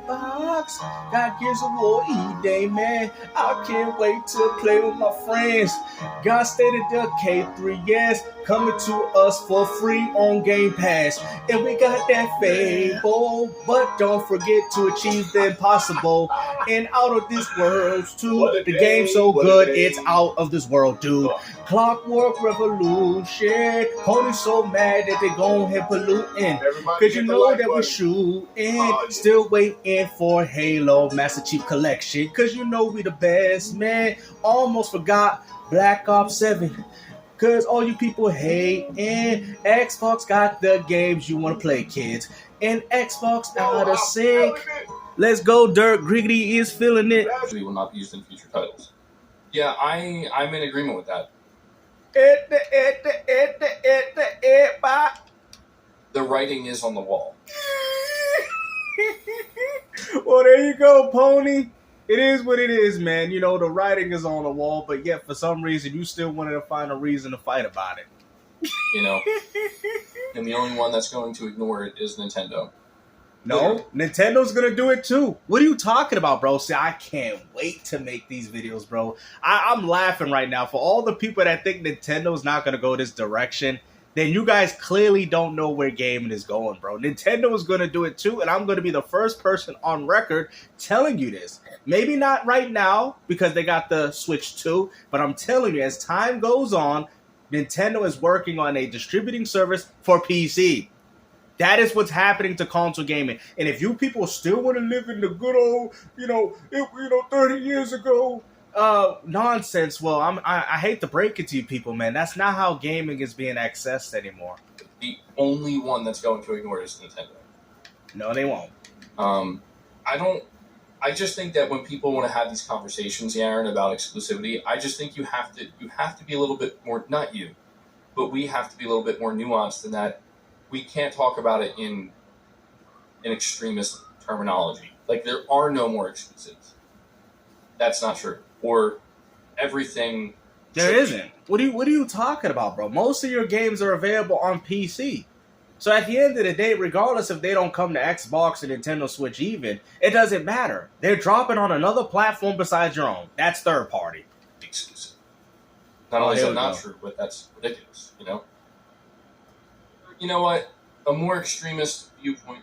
Box. Got Gears of War E-Day, man. I can't wait to play with my friends. God State of Decade 3 years coming to us for free on Game Pass. And we got that Fable, but don't forget to achieve the impossible. And out of this world, too. The game's so good, it's out of this world, dude. Clockwork Revolution. Pony's so mad that they gon' hit polluting. Cause you know that we're shooting. Still waiting for Halo Master Chief Collection. Cause you know we the best, man. Almost forgot Black Ops 7. Cause all you people hate. And Xbox got the games you want to play, kids. And Xbox out of sync. Let's go, Dirk. Griggity is feeling it. We will not be used in future titles. Yeah, I'm in agreement with that. The writing is on the wall. Well, there you go, Pony. It is what it is, man. You know, the writing is on the wall, but yet for some reason you still wanted to find a reason to fight about it. You know, and the only one that's going to ignore it is Nintendo. No, Nintendo's gonna do it too. What are you talking about, bro? See, I can't wait to make these videos, bro. I'm laughing right now. For all the people that think Nintendo's not gonna go this direction, then you guys clearly don't know where gaming is going, bro. Nintendo is gonna do it too, and I'm gonna be the first person on record telling you this. Maybe not right now, because they got the Switch 2, but I'm telling you, as time goes on, Nintendo is working on a distributing service for PC. That is what's happening to console gaming. And if you people still want to live in the good old, 30 years ago nonsense, well, I hate to break it to you people, man. That's not how gaming is being accessed anymore. The only one that's going to ignore it is Nintendo. No, they won't. I just think that when people want to have these conversations, Aaron, about exclusivity, I just think you have to be a little bit more, not you, but we have to be a little bit more nuanced than that. We can't talk about it in extremist terminology. Like, there are no more exclusives. That's not true. Or everything. There isn't. What are you talking about, bro? Most of your games are available on PC. So at the end of the day, regardless if they don't come to Xbox or Nintendo Switch even, it doesn't matter. They're dropping on another platform besides your own. That's third party. Exclusive. Not only is that not true, but that's ridiculous, you know? You know what? A more extremist viewpoint.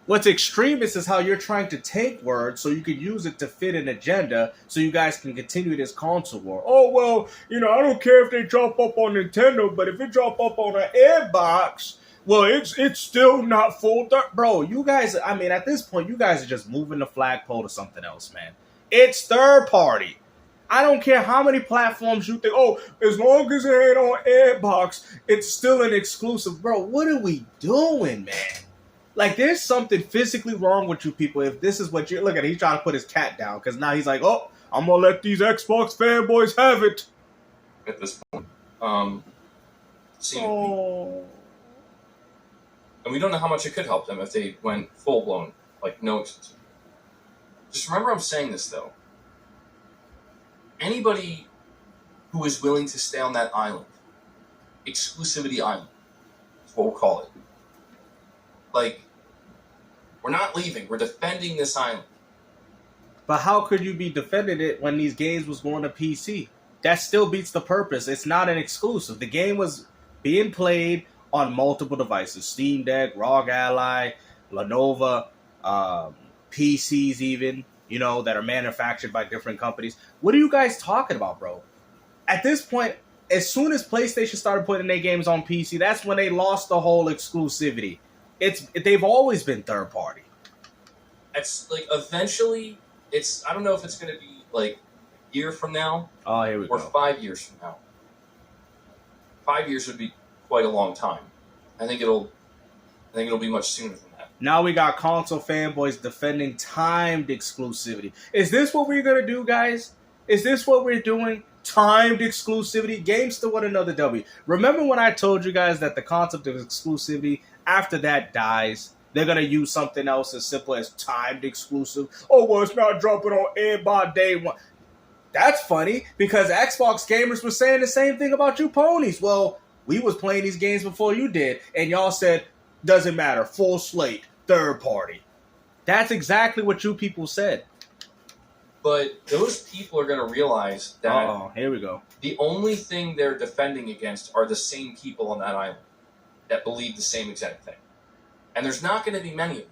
What's extremist is how you're trying to take words so you can use it to fit an agenda so you guys can continue this console war. Oh, well, I don't care if they drop up on Nintendo, but if it drop up on an Xbox, well, it's still not full. Bro, you guys, at this point, you guys are just moving the flagpole to something else, man. It's third party. I don't care how many platforms you think, as long as it ain't on Xbox, it's still an exclusive. Bro, what are we doing, man? Like, there's something physically wrong with you people if this is what you're... Look at it, he's trying to put his cat down, because now he's like, I'm going to let these Xbox fanboys have it. At this point. And we don't know how much it could help them if they went full-blown, like, no exclusive. Just remember I'm saying this, though. Anybody who is willing to stay on that island, exclusivity island, is what we'll call it. Like, we're not leaving. We're defending this island. But how could you be defending it when these games was going to PC? That still beats the purpose. It's not an exclusive. The game was being played on multiple devices. Steam Deck, ROG Ally, Lenovo, PCs even, that are manufactured by different companies. What are you guys talking about, bro? At this point, as soon as PlayStation started putting their games on PC, that's when they lost the whole exclusivity. They've always been third party. It's like eventually, I don't know if it's going to be like a year from now here we or go. 5 years from now. 5 years would be quite a long time. I think it'll be much sooner than that. Now we got console fanboys defending timed exclusivity. Is this what we're going to do, guys? Is this what we're doing? Timed exclusivity? Games still want another W. Remember when I told you guys that the concept of exclusivity, after that dies, they're going to use something else as simple as timed exclusive? Oh, well, it's not dropping on everybody day one. That's funny, because Xbox gamers were saying the same thing about you ponies. Well, We was playing these games before you did, and y'all said, doesn't matter, full slate, third party. That's exactly what you people said. But those people are going to realize that here we go. The only thing they're defending against are the same people on that island that believe the same exact thing. And there's not going to be many of them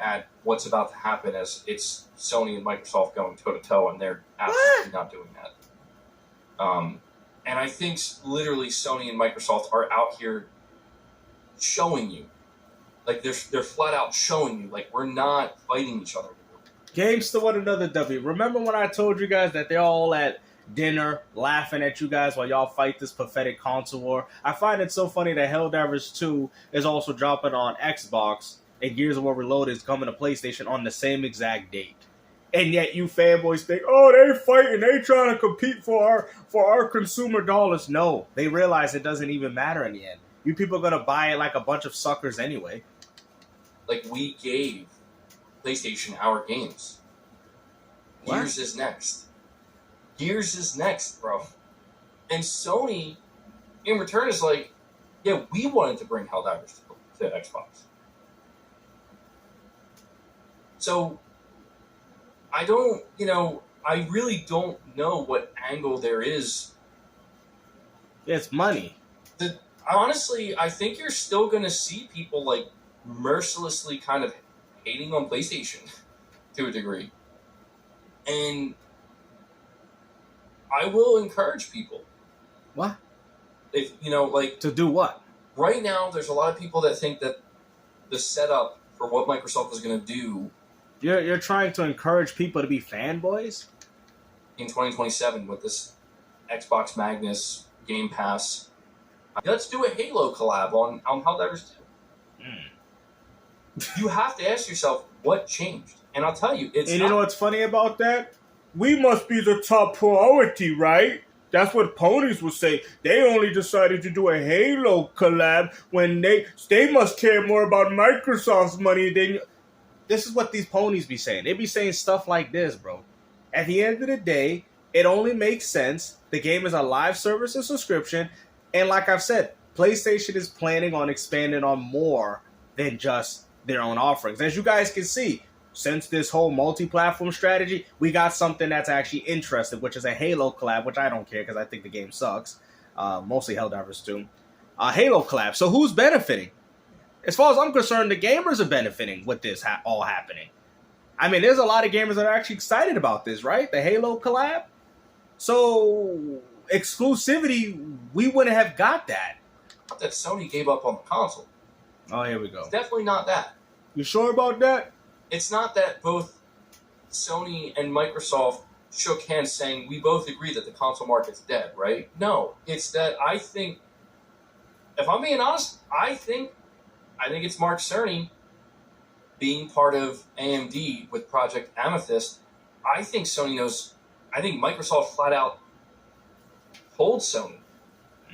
at what's about to happen as it's Sony and Microsoft going toe-to-toe, and they're absolutely not doing that. And I think literally Sony and Microsoft are out here showing you. Like, they're flat out showing you, like, we're not fighting each other. Games to one another, W. Remember when I told you guys that they're all at dinner laughing at you guys while y'all fight this pathetic console war? I find it so funny that Helldivers 2 is also dropping on Xbox and Gears of War Reloaded is coming to PlayStation on the same exact date. And yet you fanboys think, oh, they fighting, they trying to compete for our consumer dollars. No, they realize it doesn't even matter in the end. You people are going to buy it like a bunch of suckers anyway. Like, we gave PlayStation our games. What? Gears is next. Gears is next, bro. And Sony, in return, is like, yeah, we wanted to bring Helldivers to Xbox. So, I really don't know what angle there is. It's money. Honestly, I think you're still going to see people, like, mercilessly kind of hating on PlayStation to a degree. And I will encourage people. What? If, like... To do what? Right now, there's a lot of people that think that the setup for what Microsoft is going to do... You're trying to encourage people to be fanboys? In 2027 with this Xbox Magnus Game Pass. Let's do a Halo collab on Helldivers 2. You have to ask yourself, what changed? And I'll tell you, it's And you know what's funny about that? We must be the top priority, right? That's what ponies would say. They only decided to do a Halo collab when they must care more about Microsoft's money than... This is what these ponies be saying. They be saying stuff like this, bro. At the end of the day, it only makes sense. The game is a live service and subscription. And like I've said, PlayStation is planning on expanding on more than just their own offerings. As you guys can see, since this whole multi-platform strategy, we got something that's actually interesting, which is a Halo collab, which I don't care because I think the game sucks. Mostly Helldivers 2. Halo collab. So who's benefiting? As far as I'm concerned, the gamers are benefiting with this all happening. I mean, there's a lot of gamers that are actually excited about this, right? The Halo collab. So, exclusivity, we wouldn't have got that. Not that Sony gave up on the console. Oh, here we go. It's definitely not that. You sure about that? It's not that both Sony and Microsoft shook hands saying, we both agree that the console market's dead, right? No. It's that I think, if I'm being honest, I think it's Mark Cerny being part of AMD with Project Amethyst. I think Microsoft flat out told Sony.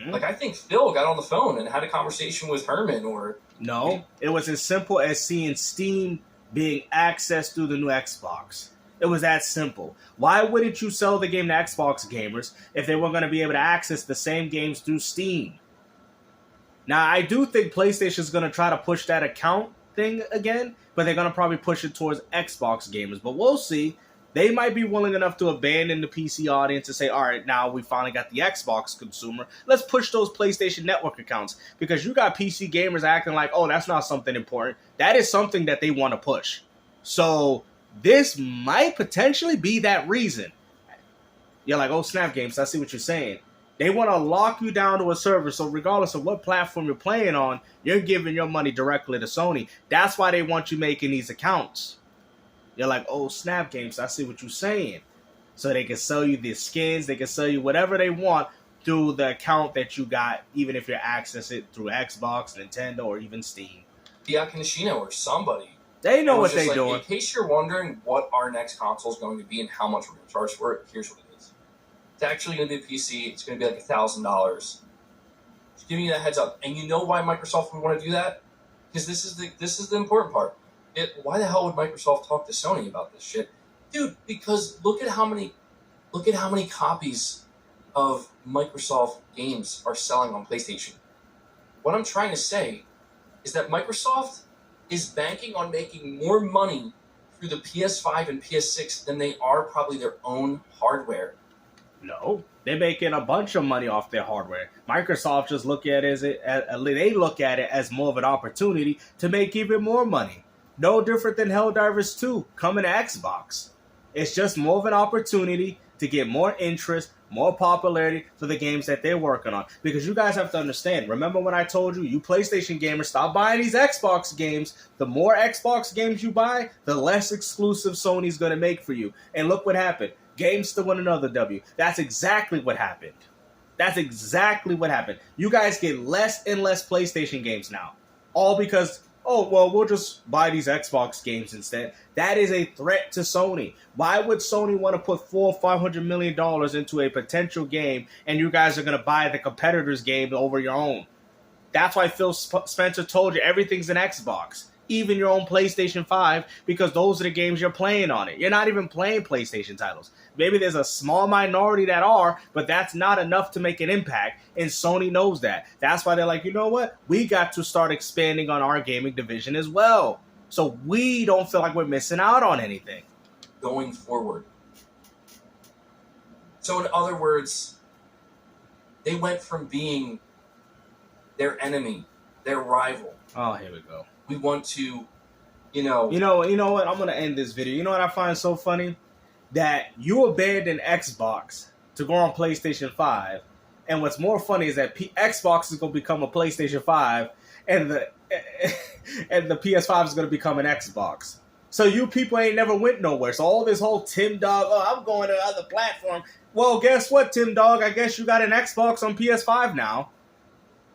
Like, I think Phil got on the phone and had a conversation with Herman or... No, it was as simple as seeing Steam being accessed through the new Xbox. It was that simple. Why wouldn't you sell the game to Xbox gamers if they were going to be able to access the same games through Steam? Now, I do think PlayStation is going to try to push that account thing again, but they're going to probably push it towards Xbox gamers. But we'll see. They might be willing enough to abandon the PC audience and say, all right, now we finally got the Xbox consumer. Let's push those PlayStation Network accounts. Because you got PC gamers acting like, oh, that's not something important. That is something that they want to push. So this might potentially be that reason. You're like, oh, Snap Games, I see what you're saying. They want to lock you down to a server, so regardless of what platform you're playing on, you're giving your money directly to Sony. That's why they want you making these accounts. You're like, oh, Snap Games, I see what you're saying. So they can sell you the skins, they can sell you whatever they want through the account that you got, even if you access it through Xbox, Nintendo, or even Steam. Bianca Nishino or somebody. They know what they're doing. In case you're wondering what our next console is going to be and how much we're going to charge for it, here's what it is. It's actually going to be a PC. It's going to be like $1,000. Just giving you that heads up. And you know why Microsoft would want to do that? Because this is the important part. Why the hell would Microsoft talk to Sony about this shit? Dude, because look at how many copies of Microsoft games are selling on PlayStation. What I'm trying to say is that Microsoft is banking on making more money through the PS5 and PS6 than they are probably their own hardware. No, they're making a bunch of money off their hardware. Microsoft just look at they look at it as more of an opportunity to make even more money. No different than Helldivers 2 coming to Xbox. It's just more of an opportunity to get more interest, more popularity for the games that they're working on. Because you guys have to understand, remember when I told you PlayStation gamers, stop buying these Xbox games. The more Xbox games you buy, the less exclusive Sony's going to make for you. And look what happened. Games to win another W. That's exactly what happened. That's exactly what happened. You guys get less and less PlayStation games now. All because, oh, well, we'll just buy these Xbox games instead. That is a threat to Sony. Why would Sony want to put $400 or $500 million into a potential game and you guys are going to buy the competitor's game over your own? That's why Phil Spencer told you everything's an Xbox. Even your own PlayStation 5, because those are the games you're playing on it. You're not even playing PlayStation titles. Maybe there's a small minority that are, but that's not enough to make an impact, and Sony knows that. That's why they're like, you know what? We got to start expanding on our gaming division as well, so we don't feel like we're missing out on anything. Going forward. So in other words, they went from being their enemy, their rival. Oh, here we go. We want to, You know what? I'm going to end this video. You know what I find so funny? That you abandoned Xbox to go on PlayStation 5. And what's more funny is that Xbox is going to become a PlayStation 5 and the PS5 is going to become an Xbox. So you people ain't never went nowhere. So all this whole Tim Dog, oh, I'm going to other platform. Well, guess what, Tim Dog? I guess you got an Xbox on PS5 now.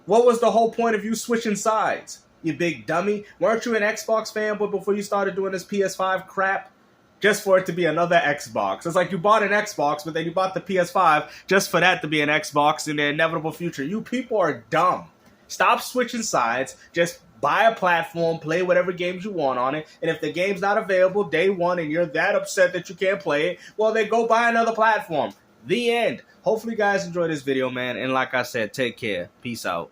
What was the whole point of you switching sides? You big dummy. Weren't you an Xbox fanboy before you started doing this PS5 crap? Just for it to be another Xbox. It's like you bought an Xbox, but then you bought the PS5 just for that to be an Xbox in the inevitable future. You people are dumb. Stop switching sides. Just buy a platform, play whatever games you want on it, and if the game's not available day one and you're that upset that you can't play it, well, then go buy another platform. The end. Hopefully you guys enjoyed this video, man, and like I said, take care. Peace out.